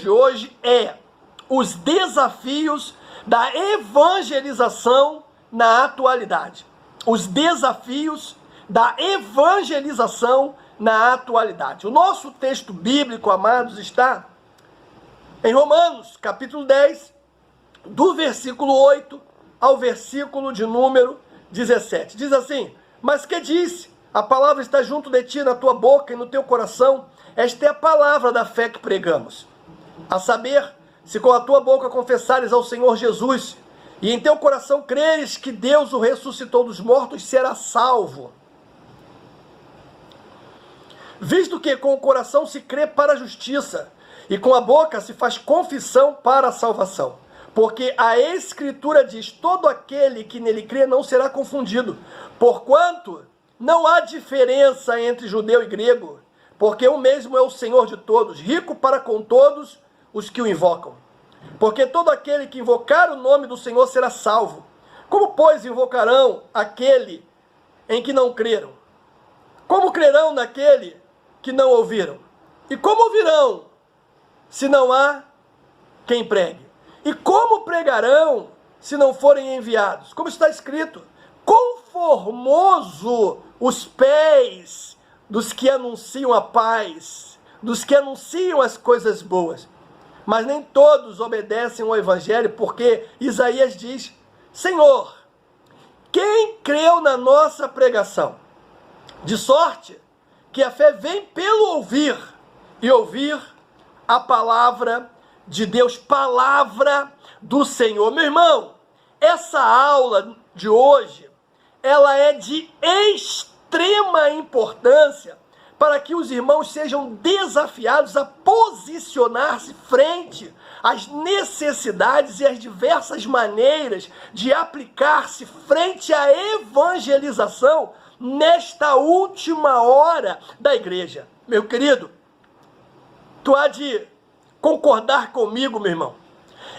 de hoje é os desafios da evangelização na atualidade. Os desafios da evangelização na atualidade. O nosso texto bíblico, amados, está em Romanos, capítulo 10, do versículo 8 ao versículo de número 17. Diz assim: mas que disse? A palavra está junto de ti, na tua boca e no teu coração. Esta é a palavra da fé que pregamos. A saber, se com a tua boca confessares ao Senhor Jesus, e em teu coração creres que Deus o ressuscitou dos mortos, serás salvo. Visto que com o coração se crê para a justiça, e com a boca se faz confissão para a salvação. Porque a Escritura diz: todo aquele que nele crê não será confundido, porquanto não há diferença entre judeu e grego, porque o mesmo é o Senhor de todos, rico para com todos os que o invocam. Porque todo aquele que invocar o nome do Senhor será salvo. Como, pois, invocarão aquele em que não creram? Como crerão naquele que não ouviram? E como ouvirão, se não há quem pregue? E como pregarão, se não forem enviados? Como está escrito: quão formoso os pés dos que anunciam a paz, dos que anunciam as coisas boas. Mas nem todos obedecem ao evangelho, porque Isaías diz: Senhor, quem creu na nossa pregação? De sorte que a fé vem pelo ouvir, e ouvir a palavra de Deus, palavra do Senhor. Meu irmão, essa aula de hoje, ela é de extrema importância para que os irmãos sejam desafiados a posicionar-se frente às necessidades e às diversas maneiras de aplicar-se frente à evangelização nesta última hora da igreja. Meu querido, tu há de concordar comigo, meu irmão.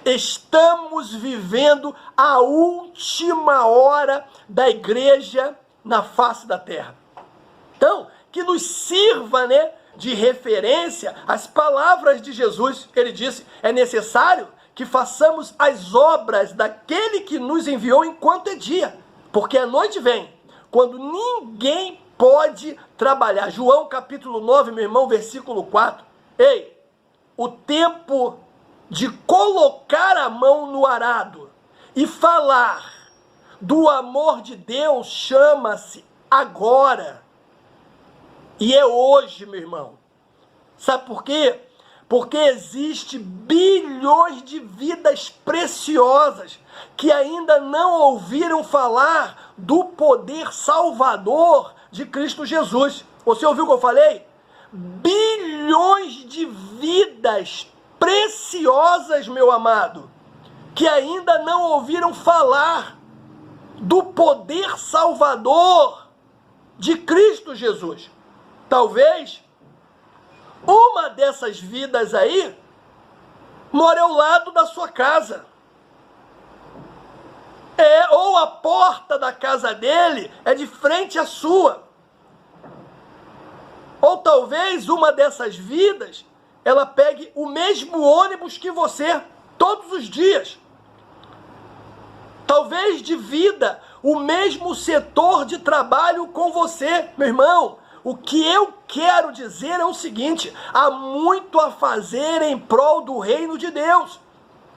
Estamos vivendo a última hora da igreja na face da terra. Então, que nos sirva, de referência as palavras de Jesus. Ele disse: é necessário que façamos as obras daquele que nos enviou enquanto é dia, porque a noite vem, quando ninguém pode trabalhar. João capítulo 9, meu irmão, versículo 4. Ei, o tempo de colocar a mão no arado e falar do amor de Deus chama-se agora. E é hoje, meu irmão. Sabe por quê? Porque existe bilhões de vidas preciosas que ainda não ouviram falar do poder salvador de Cristo Jesus. Você ouviu o que eu falei? Bilhões de vidas preciosas, meu amado, que ainda não ouviram falar do poder salvador de Cristo Jesus. Talvez uma dessas vidas aí mora ao lado da sua casa. Ou a porta da casa dele é de frente à sua. Ou talvez uma dessas vidas, ela pegue o mesmo ônibus que você, todos os dias. Talvez divida o mesmo setor de trabalho com você, meu irmão. O que eu quero dizer é o seguinte: há muito a fazer em prol do reino de Deus.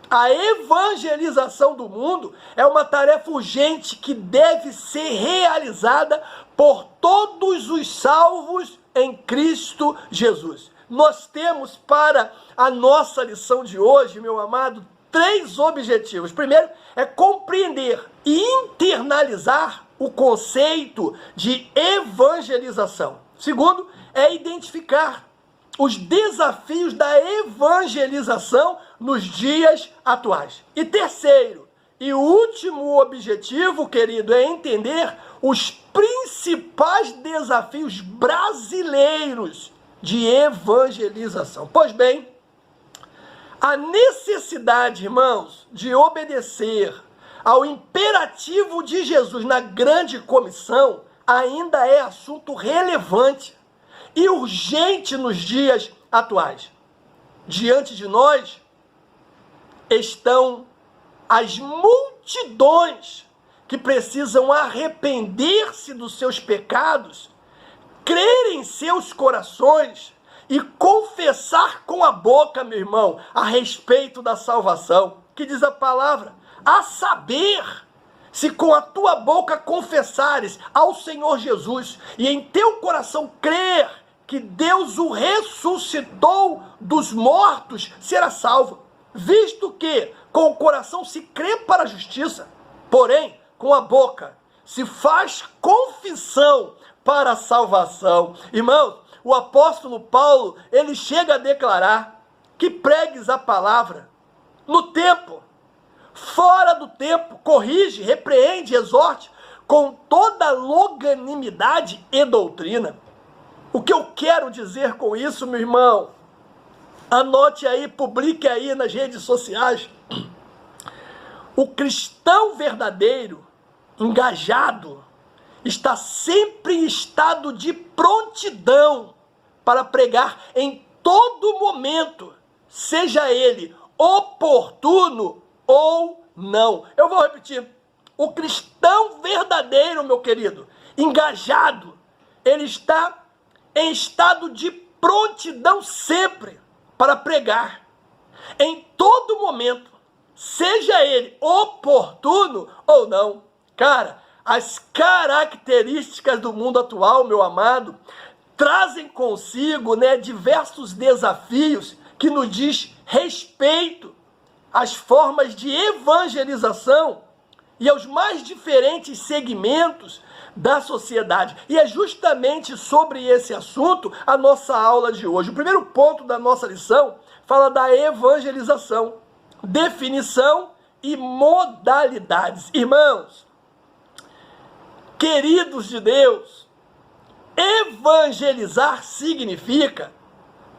A evangelização do mundo é uma tarefa urgente que deve ser realizada por todos os salvos em Cristo Jesus. Nós temos para a nossa lição de hoje, meu amado, 3 objetivos. Primeiro é compreender e internalizar o conceito de evangelização. Segundo é identificar os desafios da evangelização nos dias atuais. E terceiro e último objetivo, querido, é entender os principais desafios brasileiros de evangelização. Pois bem, a necessidade, irmãos, de obedecer ao imperativo de Jesus na grande comissão ainda é assunto relevante e urgente nos dias atuais. diante de nós estão as multidões que precisam arrepender-se dos seus pecados, crer em seus corações e confessar com a boca, meu irmão, a respeito da salvação. Que diz a palavra? A saber, se com a tua boca confessares ao Senhor Jesus e em teu coração crer que Deus o ressuscitou dos mortos, será salvo. Visto que com o coração se crê para a justiça, porém com a boca se faz confissão para a salvação. Irmãos, o apóstolo Paulo, ele chega a declarar que pregues a palavra no tempo, fora do tempo, corrige, repreende, exorte, com toda longanimidade e doutrina. O que eu quero dizer com isso, meu irmão? Anote aí, publique aí nas redes sociais. O cristão verdadeiro, engajado, está sempre em estado de prontidão para pregar em todo momento, seja ele oportuno ou não. Eu vou repetir. O cristão verdadeiro, meu querido, engajado, ele está em estado de prontidão sempre para pregar em todo momento, seja ele oportuno ou não. Cara, as características do mundo atual, meu amado, trazem consigo, diversos desafios que nos diz respeito às formas de evangelização e aos mais diferentes segmentos da sociedade. E é justamente sobre esse assunto a nossa aula de hoje. O primeiro ponto da nossa lição fala da evangelização, definição e modalidades. Irmãos, queridos de Deus, evangelizar significa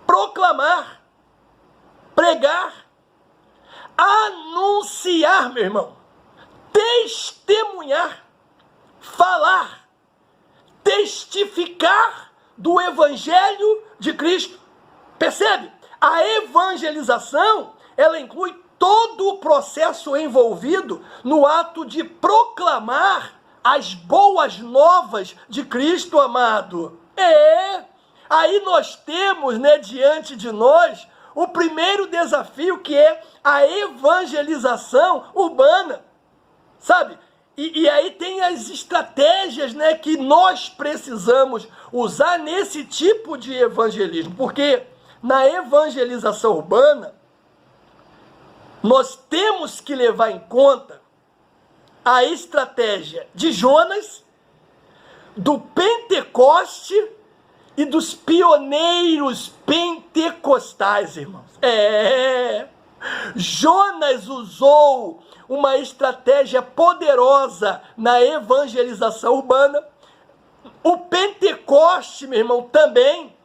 proclamar, pregar, anunciar, meu irmão, testemunhar, falar, testificar do Evangelho de Cristo. Percebe? A evangelização, ela inclui todo o processo envolvido no ato de proclamar as boas novas de Cristo, amado. Aí nós temos, diante de nós, o primeiro desafio, que é a evangelização urbana, sabe? E aí tem as estratégias, que nós precisamos usar nesse tipo de evangelismo, porque na evangelização urbana, nós temos que levar em conta a estratégia de Jonas, do Pentecoste e dos pioneiros pentecostais, irmãos. Jonas usou uma estratégia poderosa na evangelização urbana. O Pentecoste, meu irmão, também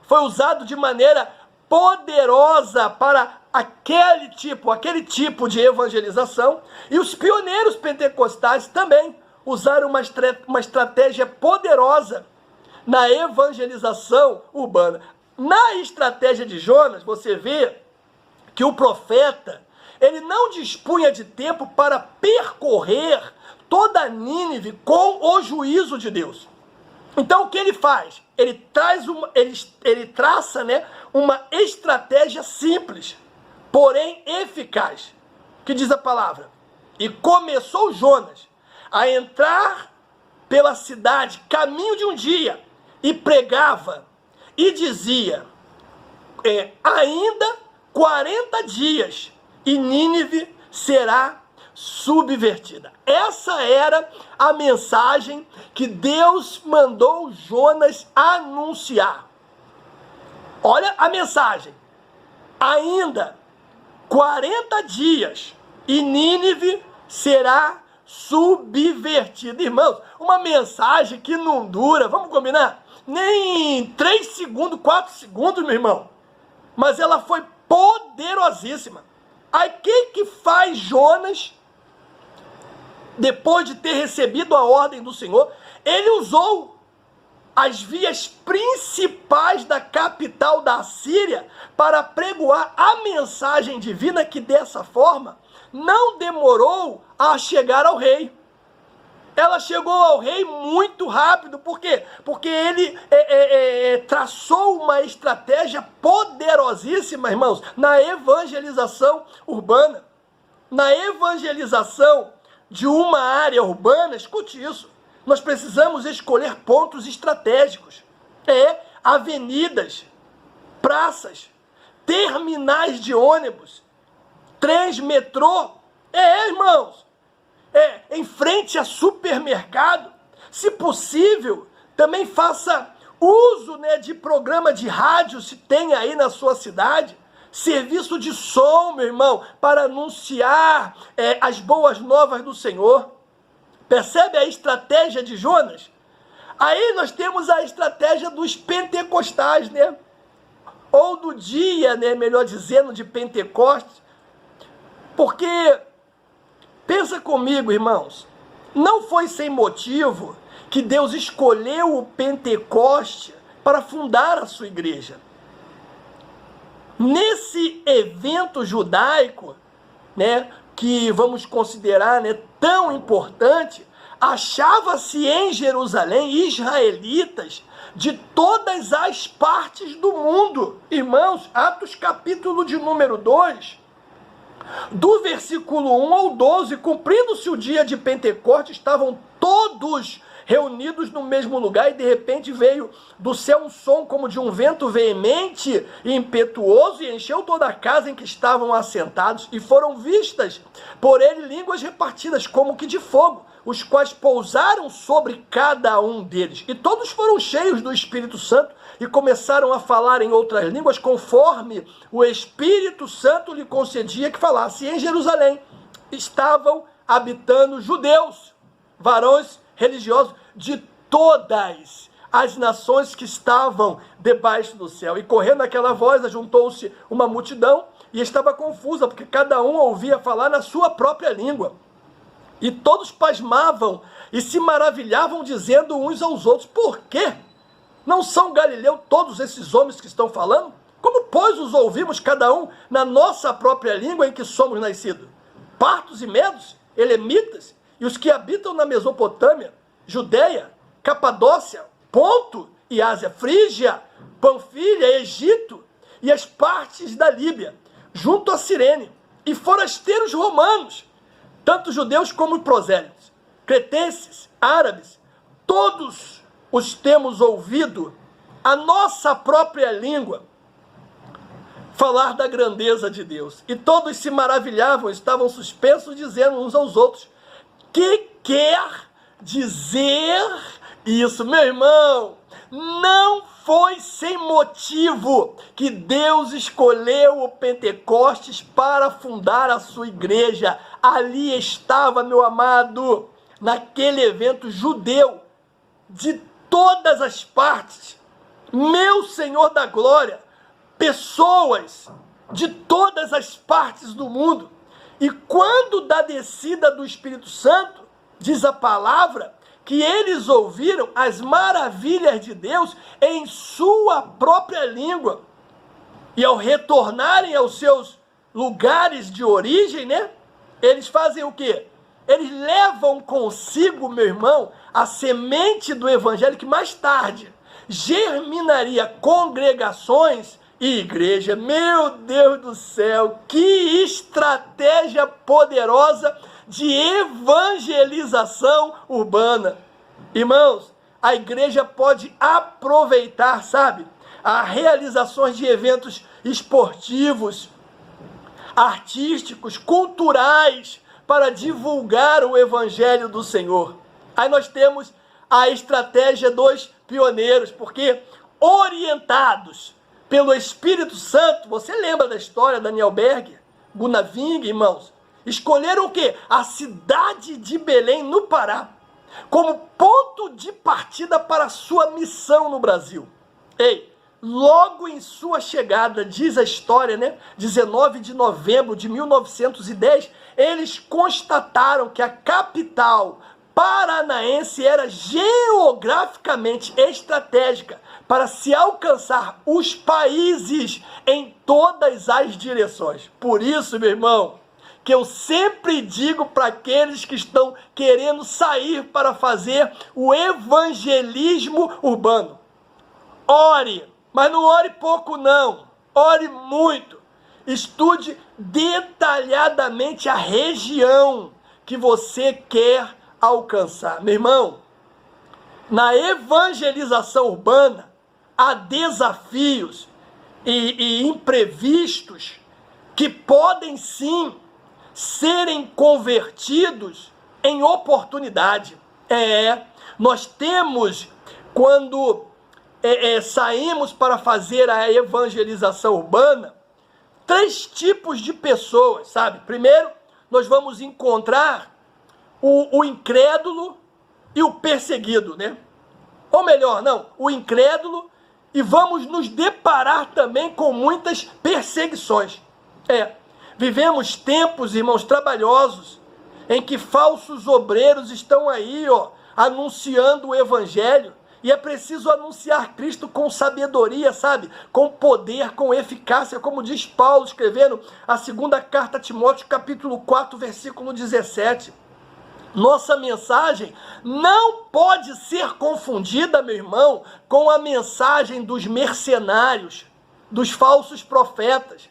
foi usado de maneira poderosa para aquele tipo de evangelização. E os pioneiros pentecostais também usaram uma estratégia poderosa na evangelização urbana. Na estratégia de Jonas, você vê que o profeta, ele não dispunha de tempo para percorrer toda Nínive com o juízo de Deus. Então o que ele faz? Ele traça uma estratégia simples, porém eficaz, que diz a palavra: e começou Jonas a entrar pela cidade, caminho de um dia, e pregava, e dizia, ainda 40 dias, e Nínive será subvertida. Essa era a mensagem que Deus mandou Jonas anunciar. Olha a mensagem: ainda 40 dias e Nínive será subvertida. Irmãos, uma mensagem que não dura, vamos combinar, nem 3 segundos, 4 segundos, meu irmão, mas ela foi poderosíssima. Aí o que faz Jonas? Depois de ter recebido a ordem do Senhor, ele usou as vias principais da capital da Assíria para pregoar a mensagem divina, que dessa forma não demorou a chegar ao rei. Ela chegou ao rei muito rápido. Por quê? Porque ele traçou uma estratégia poderosíssima, irmãos, na evangelização urbana. Na evangelização de uma área urbana, escute isso, nós precisamos escolher pontos estratégicos. Avenidas, praças, terminais de ônibus, trens, metrô. Irmãos, em frente a supermercado. Se possível, também faça uso, de programa de rádio, se tem aí na sua cidade. Serviço de som, meu irmão, para anunciar as boas novas do Senhor. Percebe a estratégia de Jonas? Aí nós temos a estratégia dos pentecostais, ou do dia, melhor dizendo, de Pentecostes. Porque, pensa comigo, irmãos, não foi sem motivo que Deus escolheu o Pentecoste para fundar a sua igreja. Nesse evento judaico, que vamos considerar tão importante, achava-se em Jerusalém israelitas de todas as partes do mundo. Irmãos, Atos capítulo de número 2, do versículo 1 ao 12, cumprindo-se o dia de Pentecostes, estavam todos reunidos no mesmo lugar, e de repente veio do céu um som como de um vento veemente e impetuoso, e encheu toda a casa em que estavam assentados, e foram vistas por ele línguas repartidas como que de fogo, os quais pousaram sobre cada um deles. E todos foram cheios do Espírito Santo e começaram a falar em outras línguas, conforme o Espírito Santo lhe concedia que falasse. E em Jerusalém estavam habitando judeus, varões religiosos de todas as nações que estavam debaixo do céu. E correndo aquela voz, ajuntou-se uma multidão e estava confusa, porque cada um ouvia falar na sua própria língua. E todos pasmavam e se maravilhavam, dizendo uns aos outros: por quê? Não são galileus todos esses homens que estão falando? Como, pois, os ouvimos cada um na nossa própria língua em que somos nascidos? Partos e medos, elemitas, e os que habitam na Mesopotâmia, Judeia, Capadócia, Ponto e Ásia, Frígia, Panfilha, Egito e as partes da Líbia, junto a Cirene, e forasteiros romanos, tanto judeus como prosélitos, cretenses, árabes, todos os temos ouvido a nossa própria língua falar da grandeza de Deus. E todos se maravilhavam, estavam suspensos, dizendo uns aos outros: que quer dizer isso? Meu irmão, não foi sem motivo que Deus escolheu o Pentecostes para fundar a sua igreja. Ali estava, meu amado, naquele evento, judeu de todas as partes, meu Senhor da glória, pessoas de todas as partes do mundo. E quando da descida do Espírito Santo, diz a palavra, que eles ouviram as maravilhas de Deus em sua própria língua. E ao retornarem aos seus lugares de origem, eles fazem o quê? Eles levam consigo, meu irmão, a semente do evangelho que mais tarde germinaria congregações e igreja. Meu Deus do céu, que estratégia poderosa de evangelização urbana. Irmãos, a igreja pode aproveitar, as realizações de eventos esportivos, artísticos, culturais, para divulgar o evangelho do Senhor. Aí nós temos a estratégia dos pioneiros, porque orientados pelo Espírito Santo, você lembra da história da Daniel Berg, Gunaving, irmãos? Escolheram o quê? A cidade de Belém, no Pará, como ponto de partida para a sua missão no Brasil. Logo em sua chegada, diz a história, 19 de novembro de 1910, eles constataram que a capital paranaense era geograficamente estratégica para se alcançar os países em todas as direções. Por isso, meu irmão, que eu sempre digo para aqueles que estão querendo sair para fazer o evangelismo urbano: ore, mas não ore pouco não, ore muito. Estude detalhadamente a região que você quer alcançar. Meu irmão, na evangelização urbana, há desafios e imprevistos que podem sim serem convertidos em oportunidade. Nós temos, quando saímos para fazer a evangelização urbana, 3 tipos de pessoas, sabe? Primeiro, nós vamos encontrar o incrédulo e o perseguido, né? Ou melhor, não, o incrédulo, e vamos nos deparar também com muitas perseguições. Vivemos tempos, irmãos, trabalhosos, em que falsos obreiros estão aí, anunciando o evangelho, e é preciso anunciar Cristo com sabedoria, sabe? Com poder, com eficácia, como diz Paulo escrevendo a 2ª carta a Timóteo, capítulo 4, versículo 17. Nossa mensagem não pode ser confundida, meu irmão, com a mensagem dos mercenários, dos falsos profetas.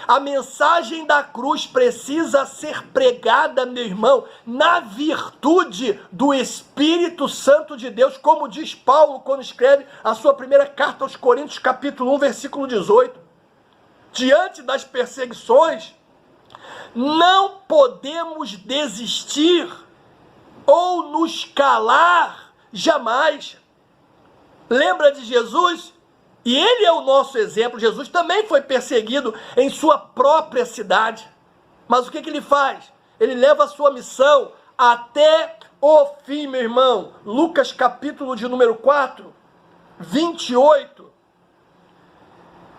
A mensagem da cruz precisa ser pregada, meu irmão, na virtude do Espírito Santo de Deus, como diz Paulo quando escreve a sua primeira carta aos Coríntios, capítulo 1, versículo 18. Diante das perseguições, não podemos desistir ou nos calar jamais. Lembra de Jesus? E ele é o nosso exemplo. Jesus também foi perseguido em sua própria cidade. Mas o que ele faz? Ele leva a sua missão até o fim, meu irmão. Lucas capítulo de número 4, 28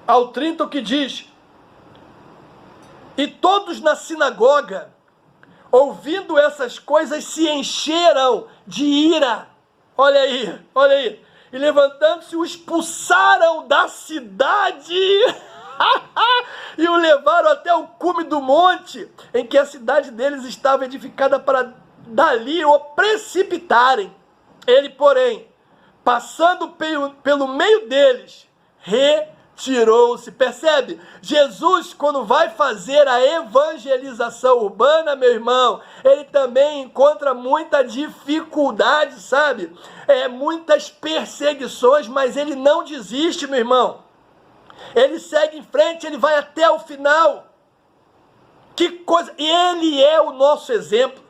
ao 30, o que diz: e todos na sinagoga, ouvindo essas coisas, se encheram de ira. Olha aí, olha aí. E levantando-se, o expulsaram da cidade e o levaram até o cume do monte, em que a cidade deles estava edificada, para dali o precipitarem. Ele, porém, passando pelo meio deles, retirou-se. Percebe? Jesus, quando vai fazer a evangelização urbana, meu irmão, ele também encontra muita dificuldade, sabe? Muitas perseguições, mas ele não desiste, meu irmão. Ele segue em frente, ele vai até o final. Que coisa! Ele é o nosso exemplo.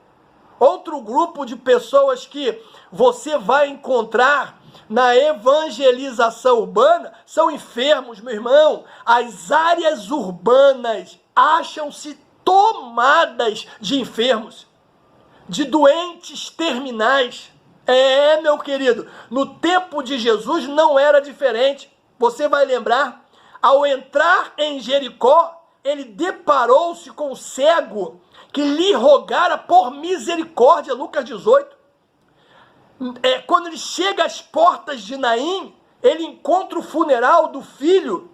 Outro grupo de pessoas que você vai encontrar na evangelização urbana são enfermos, meu irmão. As áreas urbanas acham-se tomadas de enfermos, de doentes terminais. Meu querido, no tempo de Jesus não era diferente. Você vai lembrar, ao entrar em Jericó, ele deparou-se com o cego que lhe rogara por misericórdia, Lucas 18. Quando ele chega às portas de Naim, ele encontra o funeral do filho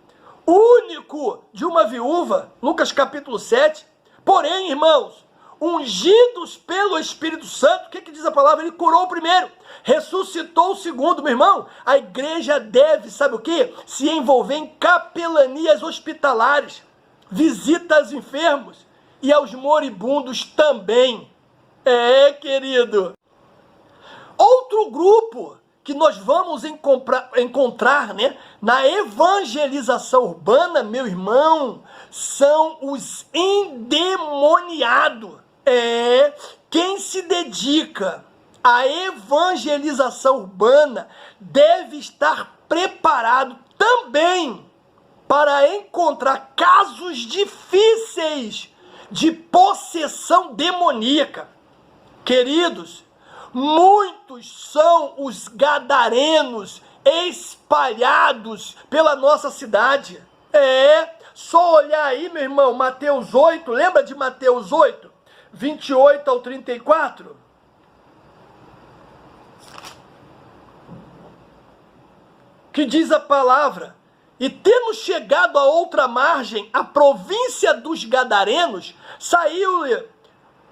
único de uma viúva, Lucas capítulo 7. Porém, irmãos, ungidos pelo Espírito Santo, o que diz a palavra? Ele curou o primeiro, ressuscitou o segundo. Meu irmão, a igreja deve, sabe o quê? Se envolver em capelanias hospitalares, visita aos enfermos e aos moribundos também. Querido. Outro grupo que nós vamos encontrar, né, na evangelização urbana, meu irmão, são os endemoniados. Quem se dedica à evangelização urbana deve estar preparado também para encontrar casos difíceis de possessão demoníaca. Queridos, muitos são os gadarenos espalhados pela nossa cidade. Só olhar aí, meu irmão, Mateus 8, lembra de Mateus 8, 28 ao 34? que diz a palavra: e tendo chegado a outra margem, a província dos Gadarenos, saiu-lhe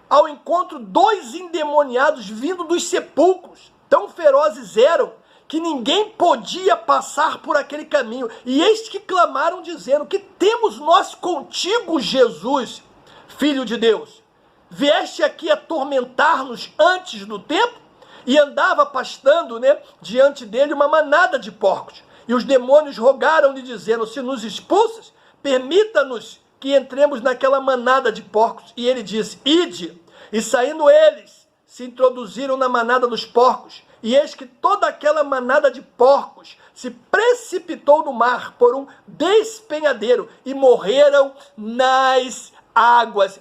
ao encontro 2 endemoniados vindo dos sepulcros. Tão ferozes eram que ninguém podia passar por aquele caminho. E eis que clamaram, dizendo: que temos nós contigo, Jesus, Filho de Deus? Vieste aqui atormentar-nos antes do tempo? E andava pastando, diante dele uma manada de porcos. E os demônios rogaram-lhe, dizendo: se nos expulsas, permita-nos que entremos naquela manada de porcos. E ele disse: ide. E saindo eles, se introduziram na manada dos porcos. E eis que toda aquela manada de porcos se precipitou no mar por um despenhadeiro e morreram nas águas.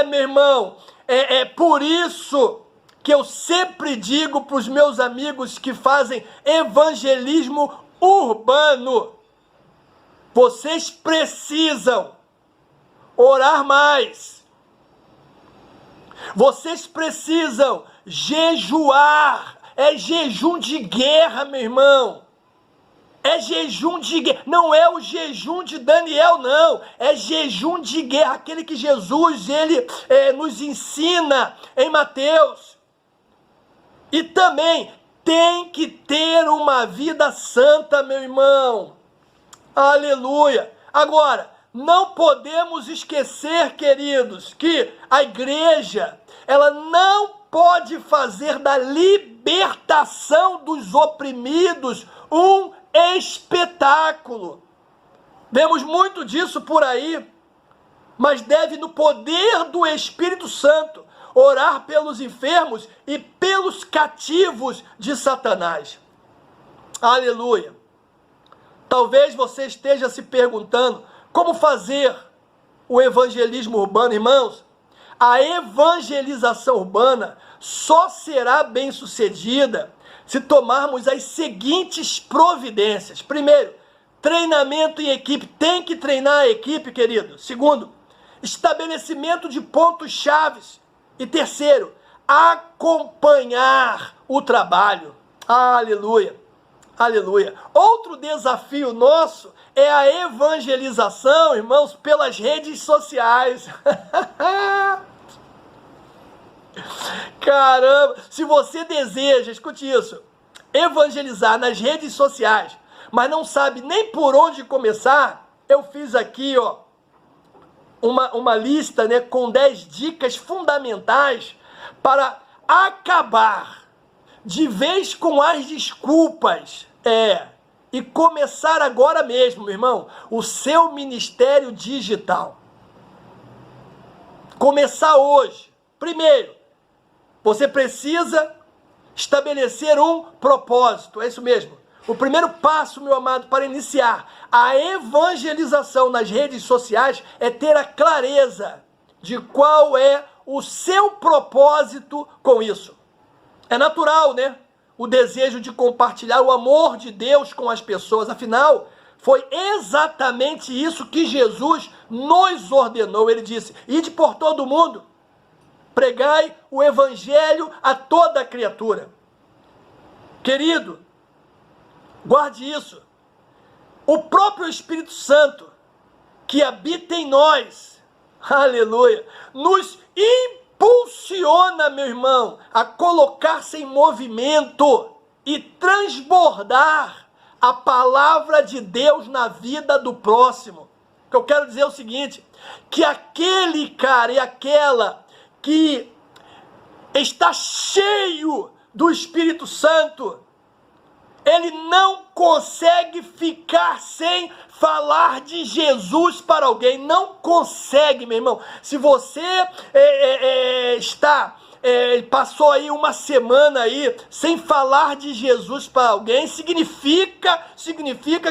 Meu irmão, é por isso que eu sempre digo para os meus amigos que fazem evangelismo urbano: vocês precisam orar mais. Vocês precisam jejuar. É jejum de guerra, meu irmão. É jejum de guerra. Não é o jejum de Daniel, não. É jejum de guerra. Aquele que Jesus, ele nos ensina em Mateus. E também tem que ter uma vida santa, meu irmão. Aleluia. Agora, não podemos esquecer, queridos, que a igreja, ela não pode fazer da libertação dos oprimidos um espetáculo. Vemos muito disso por aí, mas deve, no poder do Espírito Santo, orar pelos enfermos e pelos cativos de Satanás. Aleluia. Talvez você esteja se perguntando como fazer o evangelismo urbano, irmãos. A evangelização urbana só será bem sucedida se tomarmos as seguintes providências. Primeiro, treinamento em equipe. Tem que treinar a equipe, querido. Segundo, estabelecimento de pontos chaves. E terceiro, acompanhar o trabalho. Aleluia. Aleluia. Outro desafio nosso é a evangelização, irmãos, pelas redes sociais. Caramba, se você deseja, escute isso, evangelizar nas redes sociais, mas não sabe nem por onde começar, eu fiz aqui, uma lista, com 10 dicas fundamentais para acabar de vez com as desculpas, e começar agora mesmo, meu irmão, o seu ministério digital. Começar hoje. Primeiro, você precisa estabelecer um propósito, é isso mesmo. O primeiro passo, meu amado, para iniciar a evangelização nas redes sociais é ter a clareza de qual é o seu propósito com isso. É natural, o desejo de compartilhar o amor de Deus com as pessoas. Afinal, foi exatamente isso que Jesus nos ordenou. Ele disse: ide por todo o mundo, pregai o evangelho a toda criatura. Querido, guarde isso. O próprio Espírito Santo, que habita em nós, aleluia, nos impulsiona, meu irmão, a colocar-se em movimento e transbordar a palavra de Deus na vida do próximo. O que eu quero dizer é o seguinte, que aquele cara e aquela que está cheio do Espírito Santo, ele não consegue ficar sem falar de Jesus para alguém. Não consegue, meu irmão. Se você passou aí uma semana aí sem falar de Jesus para alguém, significa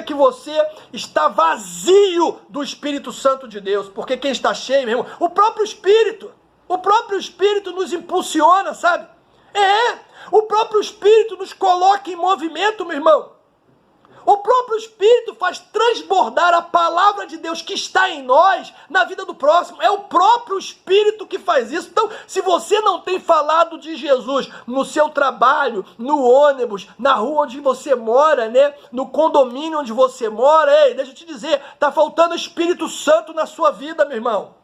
que você está vazio do Espírito Santo de Deus. Porque quem está cheio, meu irmão, o próprio Espírito nos impulsiona, sabe? O próprio Espírito nos coloca em movimento, meu irmão. O próprio Espírito faz transbordar a palavra de Deus que está em nós na vida do próximo. É o próprio Espírito que faz isso. Então, se você não tem falado de Jesus no seu trabalho, no ônibus, na rua onde você mora, né? No condomínio onde você mora, ei, deixa eu te dizer, tá faltando Espírito Santo na sua vida, meu irmão.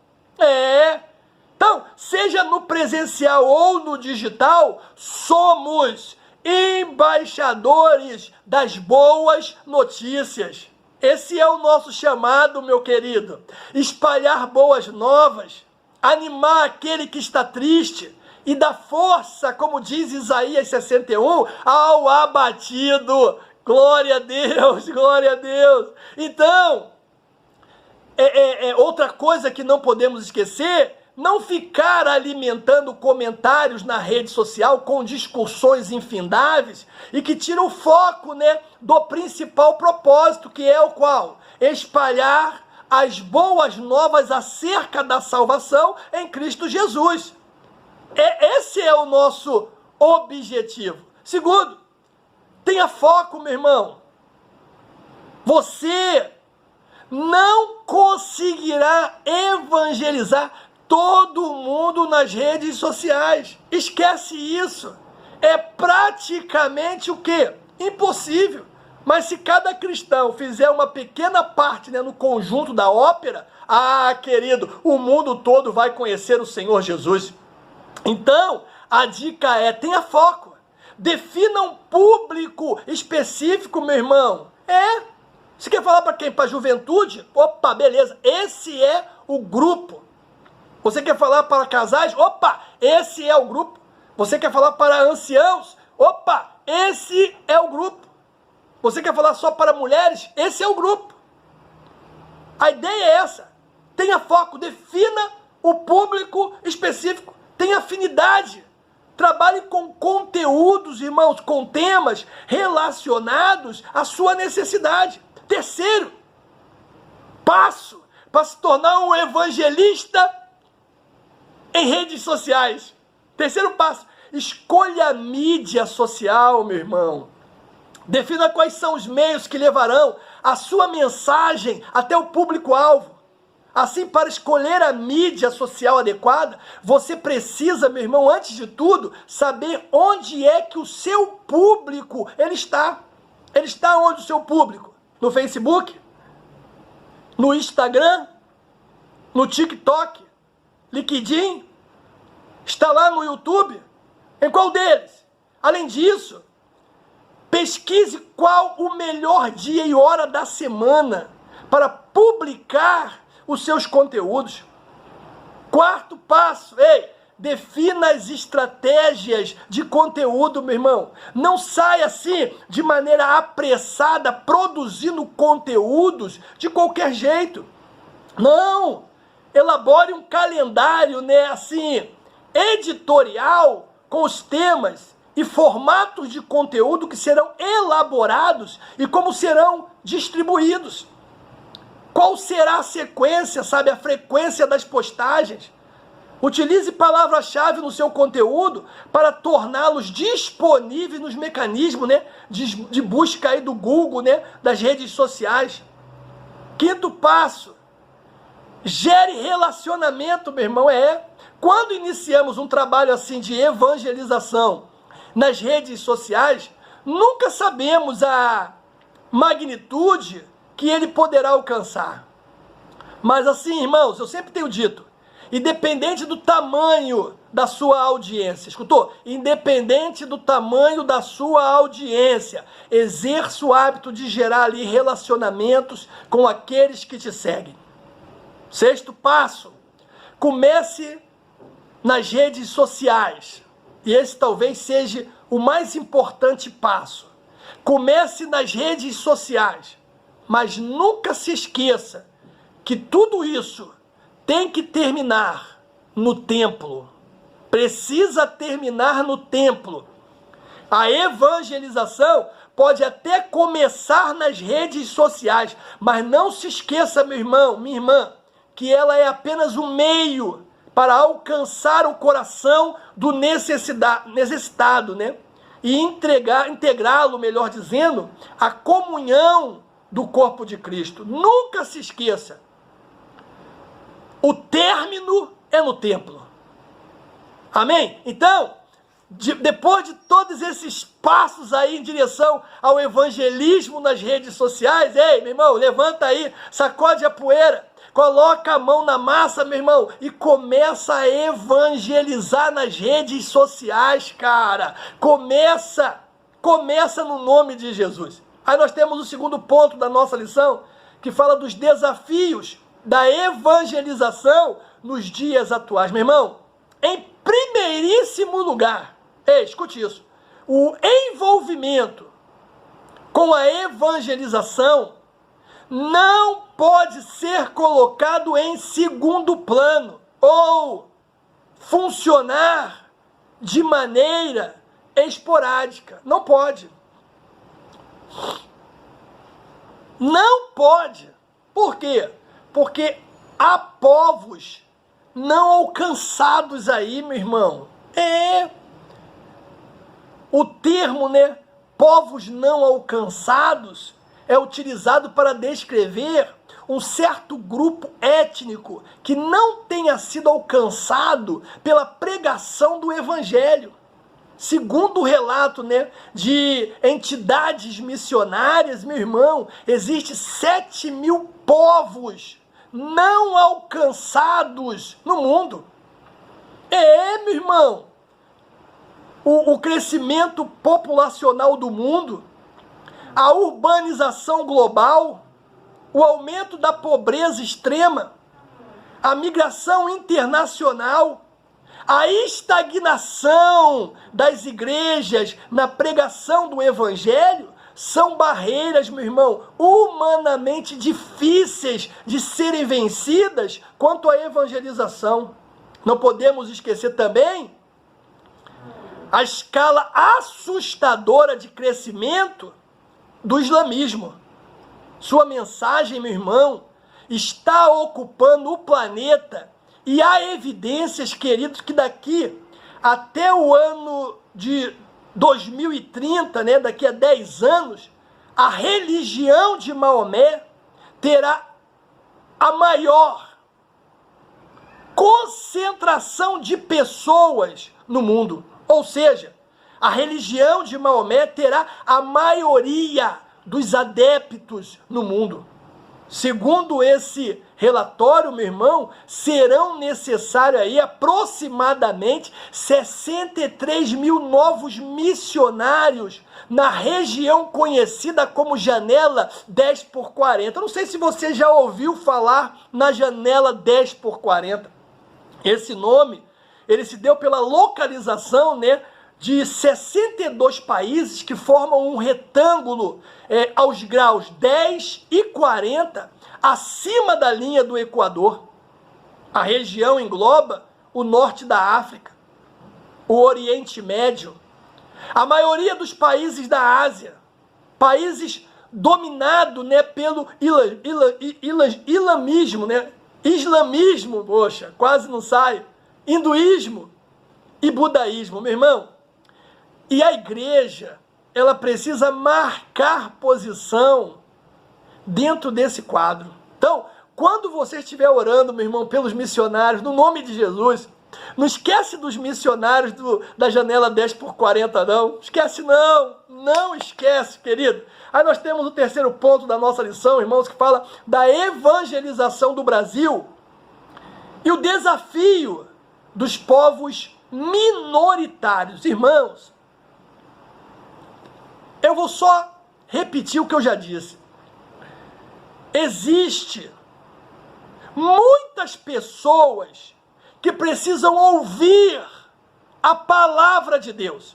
Então, seja no presencial ou no digital, somos embaixadores das boas notícias. Esse é o nosso chamado, meu querido. Espalhar boas novas, animar aquele que está triste e dar força, como diz Isaías 61, ao abatido. Glória a Deus, glória a Deus. Então, outra coisa que não podemos esquecer, não ficar alimentando comentários na rede social com discussões infindáveis e que tiram o foco, né, do principal propósito, que é o qual? Espalhar as boas novas acerca da salvação em Cristo Jesus. Esse é o nosso objetivo. Segundo, tenha foco, meu irmão. Você não conseguirá evangelizar todo mundo nas redes sociais. Esquece isso. É praticamente o quê? Impossível. Mas se cada cristão fizer uma pequena parte, né, no conjunto da ópera, querido, o mundo todo vai conhecer o Senhor Jesus. Então, a dica é, tenha foco. Defina um público específico, meu irmão. Você quer falar para quem? Para a juventude? Opa, beleza. Esse é o grupo. Você quer falar para casais? Opa, esse é o grupo. Você quer falar para anciãos? Opa, esse é o grupo. Você quer falar só para mulheres? Esse é o grupo. A ideia é essa. Tenha foco, defina o público específico. Tenha afinidade. Trabalhe com conteúdos, irmãos, com temas relacionados à sua necessidade. Terceiro passo para se tornar um evangelista em redes sociais. Terceiro passo, escolha a mídia social, meu irmão. Defina quais são os meios que levarão a sua mensagem até o público-alvo. Assim, para escolher a mídia social adequada, você precisa, meu irmão, antes de tudo, saber onde é que o seu público ele está. Ele está onde o seu público? No Facebook? No Instagram? No TikTok? LinkedIn? Está lá no YouTube? Em qual deles? Além disso, pesquise qual o melhor dia e hora da semana para publicar os seus conteúdos. Quarto passo, defina as estratégias de conteúdo, meu irmão. Não saia assim, de maneira apressada, produzindo conteúdos de qualquer jeito. Não! Elabore um calendário, né, assim, editorial, com os temas e formatos de conteúdo que serão elaborados e como serão distribuídos. Qual será a sequência, sabe, a frequência das postagens? Utilize palavra-chave no seu conteúdo para torná-los disponíveis nos mecanismos, né, de busca aí do Google, né, das redes sociais. Quinto passo, gere relacionamento, meu irmão. Quando iniciamos um trabalho assim de evangelização nas redes sociais, nunca sabemos a magnitude que ele poderá alcançar. Mas assim, irmãos, eu sempre tenho dito, independente do tamanho da sua audiência, escutou? Independente do tamanho da sua audiência, exerça o hábito de gerar ali relacionamentos com aqueles que te seguem. Sexto passo, comece nas redes sociais. E esse talvez seja o mais importante passo. Comece nas redes sociais. Mas nunca se esqueça que tudo isso tem que terminar no templo. Precisa terminar no templo. A evangelização pode até começar nas redes sociais, mas não se esqueça, meu irmão, minha irmã, que ela é apenas um meio para alcançar o coração do necessitado, né? e integrá-lo, melhor dizendo, à comunhão do corpo de Cristo. Nunca se esqueça, o término é no templo. Amém? Então, depois de todos esses passos aí em direção ao evangelismo nas redes sociais, ei, meu irmão, levanta aí, sacode a poeira, coloca a mão na massa, meu irmão, e começa a evangelizar nas redes sociais, cara. Começa no nome de Jesus. Aí nós temos o segundo ponto da nossa lição, que fala dos desafios da evangelização nos dias atuais. Meu irmão, em primeiríssimo lugar, escute isso, o envolvimento com a evangelização não pode ser colocado em segundo plano ou funcionar de maneira esporádica. Não pode. Não pode. Por quê? Porque há povos não alcançados aí, meu irmão. O termo, povos não alcançados, é utilizado para descrever um certo grupo étnico que não tenha sido alcançado pela pregação do evangelho. Segundo o relato, de entidades missionárias, meu irmão, existe 7.000 povos não alcançados no mundo. Meu irmão, o crescimento populacional do mundo, a urbanização global, o aumento da pobreza extrema, a migração internacional, a estagnação das igrejas na pregação do evangelho são barreiras, meu irmão, humanamente difíceis de serem vencidas quanto à evangelização. Não podemos esquecer também a escala assustadora de crescimento do islamismo. Sua mensagem, meu irmão, está ocupando o planeta e há evidências, queridos, que daqui até o ano de 2030, daqui a 10 anos, a religião de Maomé terá a maior concentração de pessoas no mundo. Ou seja, a religião de Maomé terá a maioria dos adeptos no mundo. Segundo esse relatório, meu irmão, serão necessários aí aproximadamente 63.000 novos missionários na região conhecida como Janela 10x40. Eu não sei se você já ouviu falar na Janela 10x40. Esse nome, ele se deu pela localização, de 62 países que formam um retângulo aos graus 10 e 40 acima da linha do Equador. A região engloba o norte da África, o Oriente Médio, a maioria dos países da Ásia, países dominados pelo islamismo, poxa, quase não sai, hinduísmo e budaísmo, meu irmão. E a igreja, ela precisa marcar posição dentro desse quadro. Então, quando você estiver orando, meu irmão, pelos missionários, no nome de Jesus, não esquece dos missionários da Janela 10x40, não. Esquece não. Não esquece, querido. Aí nós temos o terceiro ponto da nossa lição, irmãos, que fala da evangelização do Brasil e o desafio dos povos minoritários. Irmãos, eu vou só repetir o que eu já disse. Existe muitas pessoas que precisam ouvir a palavra de Deus.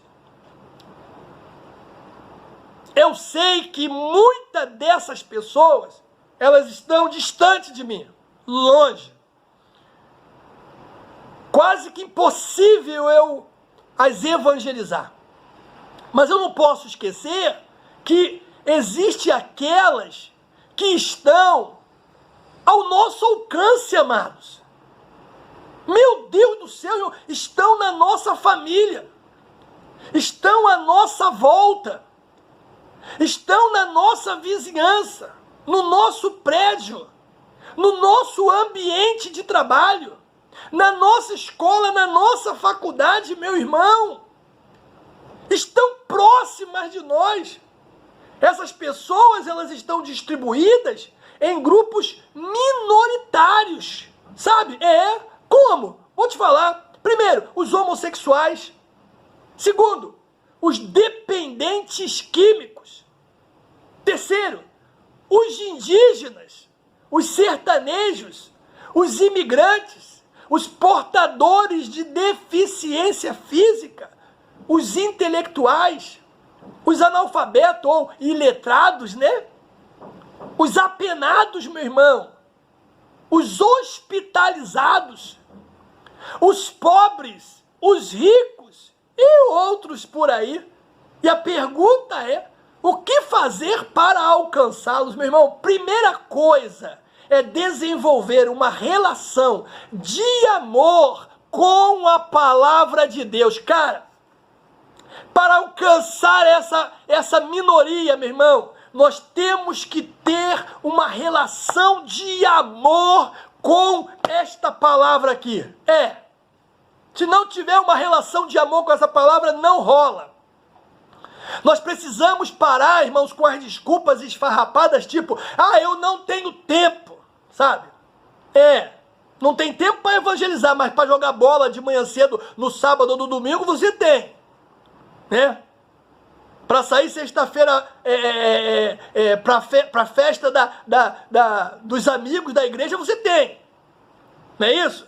Eu sei que muitas dessas pessoas, elas estão distantes de mim, longe. Quase que impossível eu as evangelizar. Mas eu não posso esquecer que existe aquelas que estão ao nosso alcance, amados. Meu Deus do céu, estão na nossa família. estão à nossa volta, estão na nossa vizinhança, no nosso prédio, no nosso ambiente de trabalho, na nossa escola, na nossa faculdade, meu irmão. Estão próximas de nós. Essas pessoas, elas estão distribuídas em grupos minoritários, sabe? Como? Vou te falar. Primeiro, os homossexuais. Segundo, os dependentes químicos. Terceiro, os indígenas, os sertanejos, os imigrantes, os portadores de deficiência física, os intelectuais, os analfabetos ou iletrados, né? Os apenados, meu irmão, os hospitalizados, os pobres, os ricos e outros por aí. E a pergunta é, o que fazer para alcançá-los, meu irmão? Primeira coisa é desenvolver uma relação de amor com a palavra de Deus. Cara, para alcançar essa minoria, meu irmão, nós temos que ter uma relação de amor com esta palavra aqui. Se não tiver uma relação de amor com essa palavra, não rola. Nós precisamos parar, irmãos, com as desculpas esfarrapadas, tipo, eu não tenho tempo, sabe? Não tem tempo para evangelizar, mas para jogar bola de manhã cedo, no sábado ou no domingo, você tem, né? Para sair sexta-feira para a festa dos amigos da igreja, você tem. Não é isso?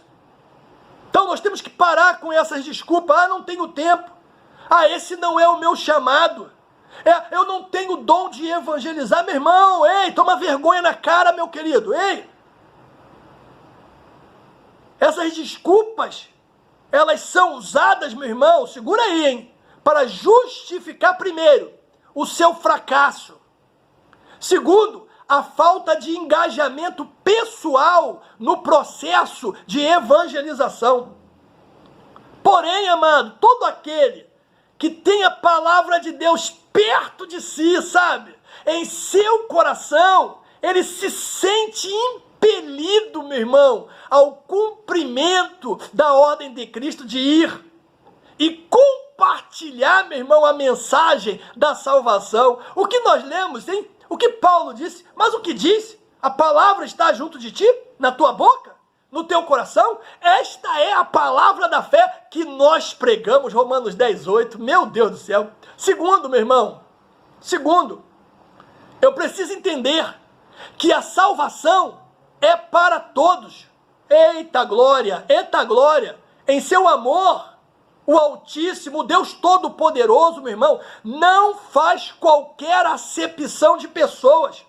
Então nós temos que parar com essas desculpas. Não tenho tempo. Esse não é o meu chamado. Eu não tenho dom de evangelizar, meu irmão. Toma vergonha na cara, meu querido. Essas desculpas, elas são usadas, meu irmão, segura aí, hein? Para justificar, primeiro, o seu fracasso. Segundo, a falta de engajamento pessoal no processo de evangelização. Porém, amado, todo aquele que tem a palavra de Deus perto de si, sabe? Em seu coração, ele se sente impelido, meu irmão, ao cumprimento da ordem de Cristo de ir e compartilhar, meu irmão, a mensagem da salvação. O que nós lemos, hein? O que Paulo disse, mas o que disse? A palavra está junto de ti, na tua boca, no teu coração. Esta é a palavra da fé que nós pregamos, Romanos 10:8. Meu Deus do céu. Segundo, meu irmão, eu preciso entender que a salvação é para todos. Eita glória, em seu amor, o Altíssimo, Deus Todo-Poderoso, meu irmão, não faz qualquer acepção de pessoas.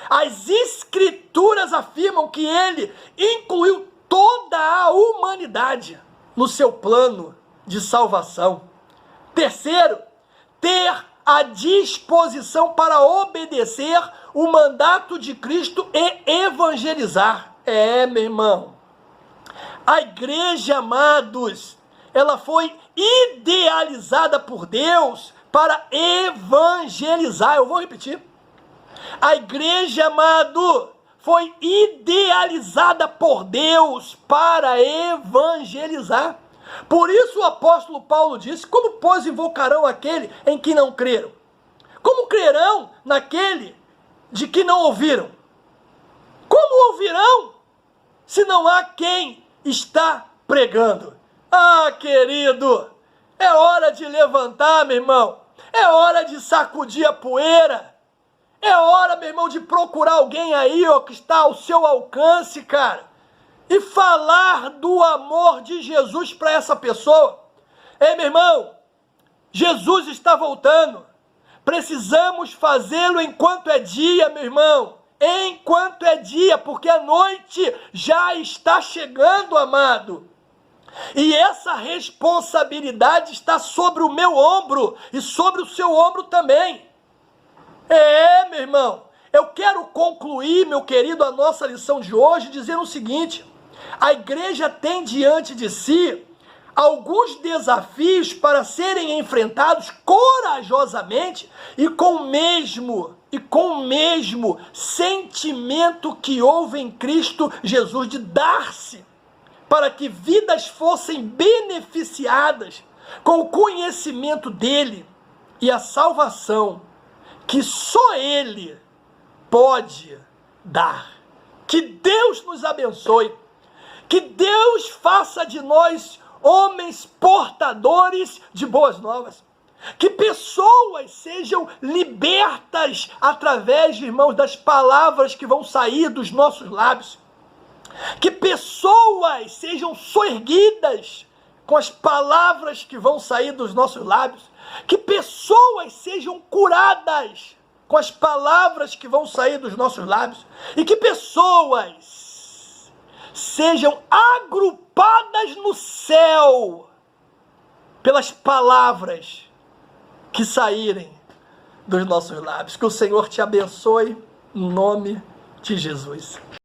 As Escrituras afirmam que ele incluiu toda a humanidade no seu plano de salvação. Terceiro, ter a disposição para obedecer o mandato de Cristo e evangelizar. Meu irmão, a igreja, amados, ela foi idealizada por Deus para evangelizar. Eu vou repetir. A igreja, amado, foi idealizada por Deus para evangelizar. Por isso o apóstolo Paulo disse, como, pois, invocarão aquele em que não creram? Como crerão naquele de que não ouviram? Como ouvirão se não há quem está pregando? Querido, é hora de levantar, meu irmão. É hora de sacudir a poeira. É hora, meu irmão, de procurar alguém aí, que está ao seu alcance, cara. E falar do amor de Jesus para essa pessoa. Meu irmão, Jesus está voltando. Precisamos fazê-lo enquanto é dia, meu irmão. Enquanto é dia, porque a noite já está chegando, amado. E essa responsabilidade está sobre o meu ombro e sobre o seu ombro também. Meu irmão, eu quero concluir, meu querido, a nossa lição de hoje dizendo o seguinte: a igreja tem diante de si alguns desafios para serem enfrentados corajosamente e com o mesmo sentimento que houve em Cristo Jesus de dar-se, para que vidas fossem beneficiadas com o conhecimento dele e a salvação que só ele pode dar. Que Deus nos abençoe, que Deus faça de nós homens portadores de boas novas, que pessoas sejam libertas através, irmãos, das palavras que vão sair dos nossos lábios, que pessoas sejam soerguidas com as palavras que vão sair dos nossos lábios, que pessoas sejam curadas com as palavras que vão sair dos nossos lábios, e que pessoas sejam agrupadas no céu pelas palavras que saírem dos nossos lábios. Que o Senhor te abençoe, em nome de Jesus.